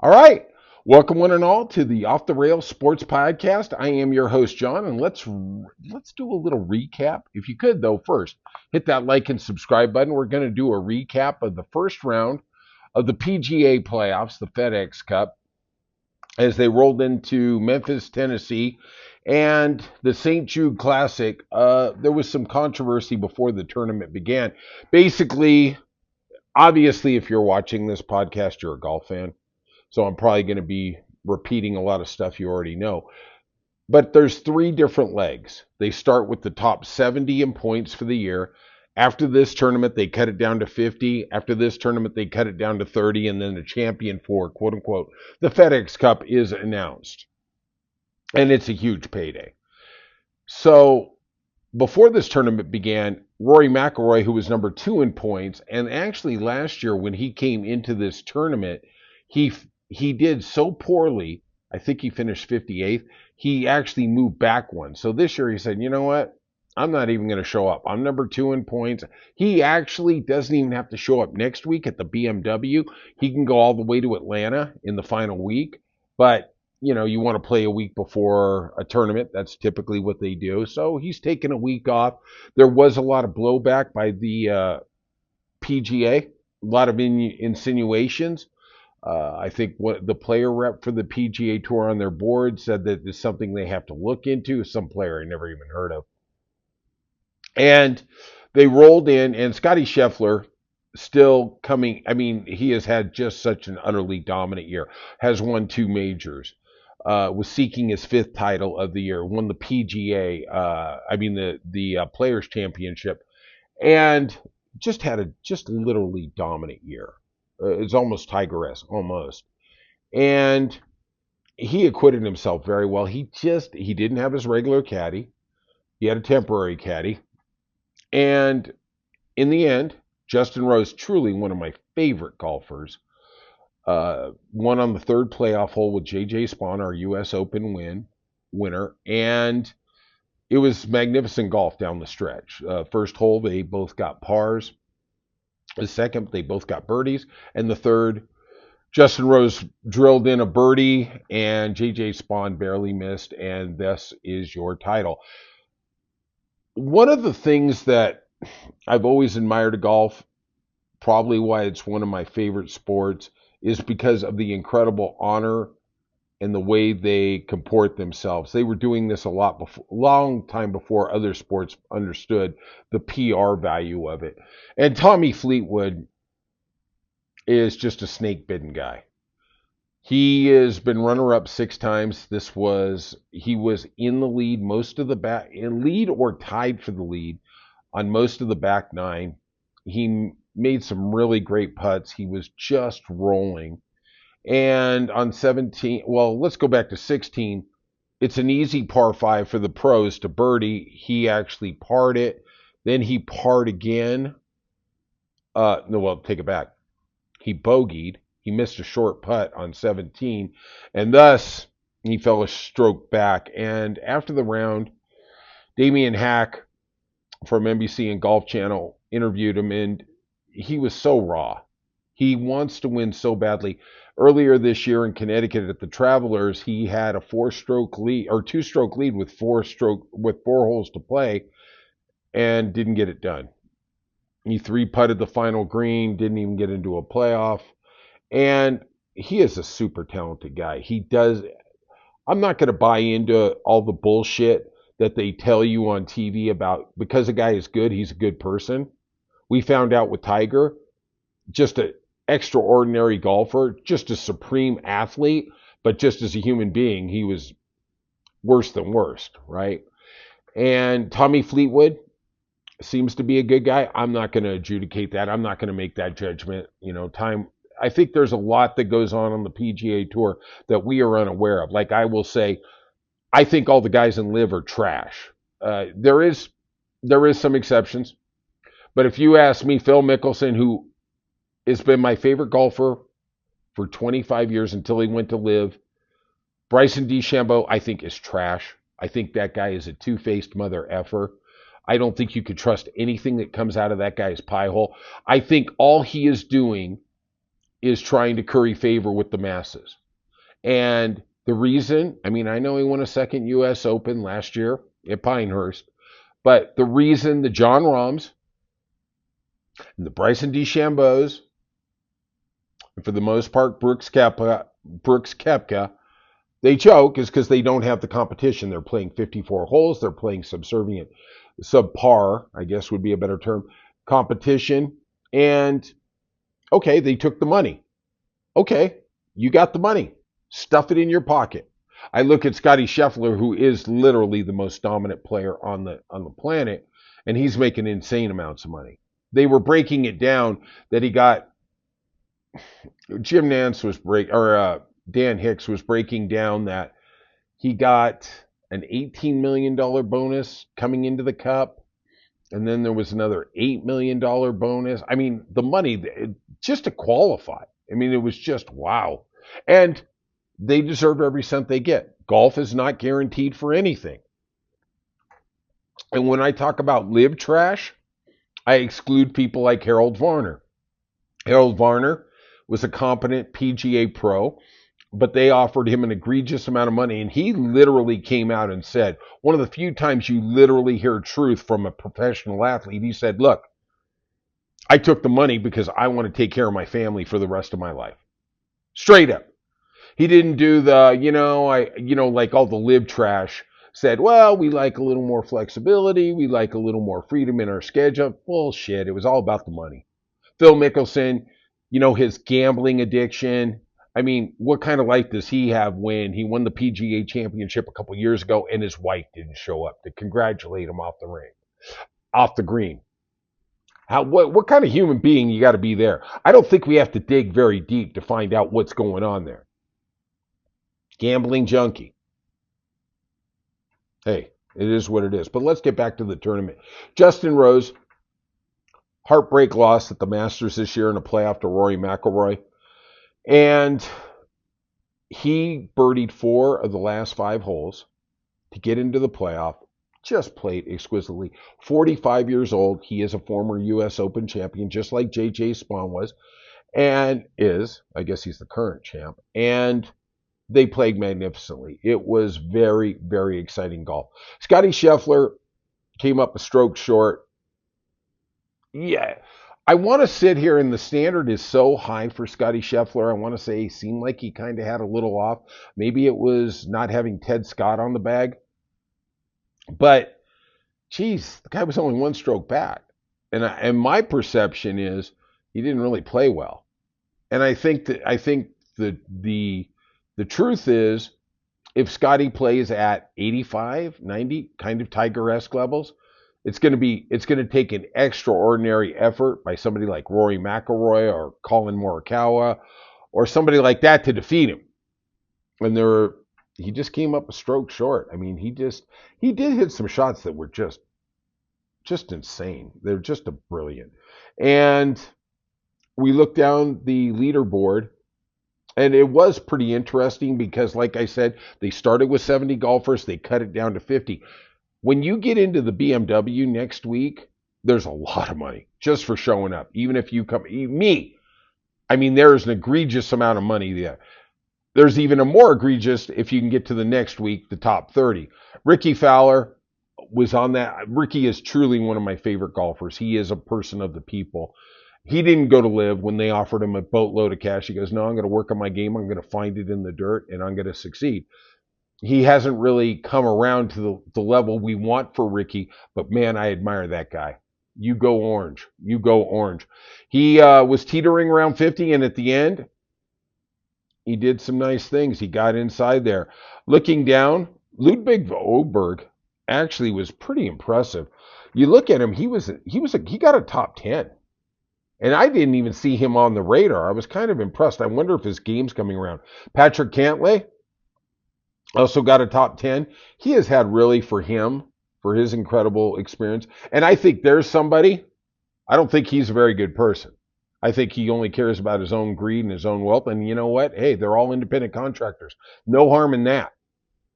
All right. Welcome one and all to the Off the Rails Sports Podcast. I am your host John, and let's do a little recap. If you could though, first hit that like and subscribe button. We're going to do a recap of the first round of the PGA playoffs, the FedEx Cup, as they rolled into Memphis, Tennessee, and the St. Jude Classic. There was some controversy before the tournament began. Basically, obviously, if you're watching this podcast, you're a golf fan. So I'm probably going to be repeating a lot of stuff you already know. But there's three different legs. They start with the top 70 in points for the year. After this tournament, they cut it down to 50. After this tournament, they cut it down to 30. And then the champion for, quote unquote, the FedEx Cup is announced. And it's a huge payday. So before this tournament began, Rory McIlroy, who was number 2 in points, and actually last year when he came into this tournament, he did so poorly. I think he finished 58th. He actually moved back one. So this year he said, you know what? I'm not even going to show up. I'm number 2 in points. He actually doesn't even have to show up next week at the BMW. He can go all the way to Atlanta in the final week. But, you know, you want to play a week before a tournament. That's typically what they do. So he's taken a week off. There was a lot of blowback by the PGA, a lot of insinuations. I think what the player rep for the PGA Tour on their board said that it's something they have to look into. Some player I never even heard of. And they rolled in, and Scotty Scheffler still coming. I mean, he has had just such an utterly dominant year. Has won 2 majors. Was seeking his 5th title of the year. Won the PGA. The Players Championship, and just had a just literally dominant year. It's almost Tiger-esque, almost. And he acquitted himself very well. He didn't have his regular caddy. He had a temporary caddy. And in the end, Justin Rose, truly one of my favorite golfers, won on the 3rd playoff hole with J.J. Spaun, our U.S. Open winner. And it was magnificent golf down the stretch. First hole, they both got pars. The second, they both got birdies. And the third, Justin Rose drilled in a birdie, and J.J. Spaun barely missed, and this is your title. One of the things that I've always admired golf, probably why it's one of my favorite sports, is because of the incredible honor and the way they comport themselves. They were doing this long time before other sports understood the PR value of it. And Tommy Fleetwood is just a snake-bitten guy. He has been runner-up 6 times. He was in the lead most of the lead or tied for the lead on most of the back 9. He made some really great putts. He was just rolling. And on 17, well, let's go back to 16. It's an easy par 5 for the pros to birdie. He actually parred it. Then he parred again. Take it back. He bogeyed. He missed a short putt on 17. And thus, he fell a stroke back. And after the round, Damian Hack from NBC and Golf Channel interviewed him, and he was so raw. He wants to win so badly. Earlier this year in Connecticut at the Travelers, he had a 4-stroke lead or 2-stroke lead with 4 holes to play, and didn't get it done. He 3-putted the final green, didn't even get into a playoff, and he is a super talented guy. I'm not going to buy into all the bullshit that they tell you on TV about because a guy is good, he's a good person. We found out with Tiger, just an extraordinary golfer, just a supreme athlete, but just as a human being, he was worse than worst, right? And Tommy Fleetwood seems to be a good guy. I'm not going to adjudicate that. I'm not going to make that judgment. I think there's a lot that goes on the PGA Tour that we are unaware of. Like I will say, I think all the guys in LIV are trash. There is some exceptions, but if you ask me, Phil Mickelson, who has been my favorite golfer for 25 years until he went to LIV, Bryson DeChambeau, I think, is trash. I think that guy is a two-faced mother effer. I don't think you could trust anything that comes out of that guy's pie hole. I think all he is doing is trying to curry favor with the masses. And the reason, I mean, I know he won a second U.S. Open last year at Pinehurst, but the reason the John Rahms and the Bryson DeChambeaus, and for the most part Brooks Koepka, they choke is because they don't have the competition. They're playing 54 holes. They're playing subservient, subpar, I guess would be a better term, competition. And okay, they took the money. Okay, you got the money. Stuff it in your pocket. I look at Scotty Scheffler, who is literally the most dominant player on the planet, and he's making insane amounts of money. They were breaking it down that he got Jim Nance was Dan Hicks was breaking down that he got an $18 million bonus coming into the Cup, and then there was another $8 million bonus. I mean, the money just to qualify. I mean, it was just wow. And they deserve every cent they get. Golf is not guaranteed for anything. And when I talk about live trash, I exclude people like Harold Varner. Harold Varner was a competent PGA pro, but they offered him an egregious amount of money, and he literally came out and said, one of the few times you literally hear truth from a professional athlete, he said, look, I took the money because I want to take care of my family for the rest of my life. Straight up. He didn't do the, like all the live trash said, well, we like a little more flexibility. We like a little more freedom in our schedule. Bullshit. It was all about the money. Phil Mickelson, his gambling addiction. I mean, what kind of life does he have when he won the PGA championship a couple years ago and his wife didn't show up to congratulate him off the green? What kind of human being you got to be there? I don't think we have to dig very deep to find out what's going on there. Gambling junkie. Hey, it is what it is. But let's get back to the tournament. Justin Rose, heartbreak loss at the Masters this year in a playoff to Rory McIlroy. And he birdied 4 of the last 5 holes to get into the playoff. Just played exquisitely. 45 years old. He is a former U.S. Open champion, just like J.J. Spaun was, and is. I guess he's the current champ. And they played magnificently. It was very, very exciting golf. Scotty Scheffler came up a stroke short. Yeah, I want to sit here, and the standard is so high for Scotty Scheffler. I want to say he seemed like he kind of had a little off. Maybe it was not having Ted Scott on the bag. But, geez, the guy was only 1 stroke back. And my perception is he didn't really play well. And I think the truth is, if Scotty plays at 85, 90, kind of Tiger-esque levels, it's going to take an extraordinary effort by somebody like Rory McIlroy or Colin Morikawa or somebody like that to defeat him. And he just came up a stroke short. I mean, he did hit some shots that were just insane. They're just brilliant. And we looked down the leaderboard, and it was pretty interesting because, like I said, they started with 70 golfers. They cut it down to 50. When you get into the BMW next week, there's a lot of money just for showing up. Even if you come, me, I mean, there's an egregious amount of money there. There's even a more egregious if you can get to the next week, the top 30. Ricky Fowler was on that. Ricky is truly one of my favorite golfers. He is a person of the people. He didn't go to live when they offered him a boatload of cash. He goes, no, I'm going to work on my game. I'm going to find it in the dirt, and I'm going to succeed. He hasn't really come around to the level we want for Ricky, but man, I admire that guy. You go orange. You go orange. He was teetering around 50, and at the end, he did some nice things. He got inside there. Looking down, Ludwig Oberg actually was pretty impressive. You look at him, he got a top 10. And I didn't even see him on the radar. I was kind of impressed. I wonder if his game's coming around. Patrick Cantlay also got a top 10. He has had really for his incredible experience. And I think there's somebody, I don't think he's a very good person. I think he only cares about his own greed and his own wealth. And you know what? Hey, they're all independent contractors. No harm in that.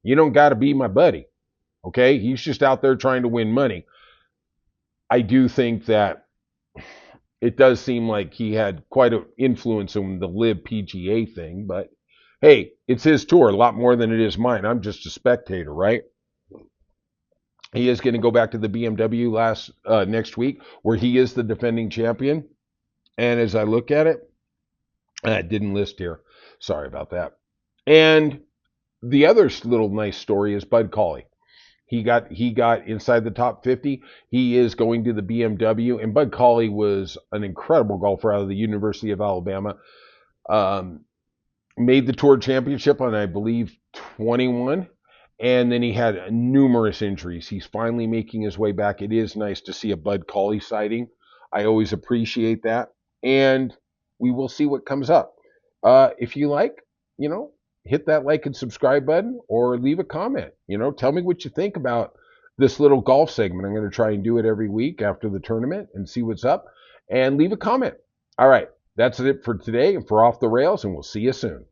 You don't got to be my buddy. Okay? He's just out there trying to win money. I do think that it does seem like he had quite an influence on the Live PGA thing. But hey, it's his tour, a lot more than it is mine. I'm just a spectator, right? He is going to go back to the BMW next week, where he is the defending champion. And as I look at it, I didn't list here. Sorry about that. And the other little nice story is Bud Cauley. He got inside the top 50. He is going to the BMW, and Bud Cauley was an incredible golfer out of the University of Alabama. Um, Made the Tour Championship on, I believe, 21, and then he had numerous injuries. He's finally making his way back. It is nice to see a Bud Cauley sighting. I always appreciate that, and we will see what comes up. If you like, you know, hit that like and subscribe button, or leave a comment. Tell me what you think about this little golf segment. I'm going to try and do it every week after the tournament and see what's up, and leave a comment. All right, that's it for today and for Off the Rails, and we'll see you soon.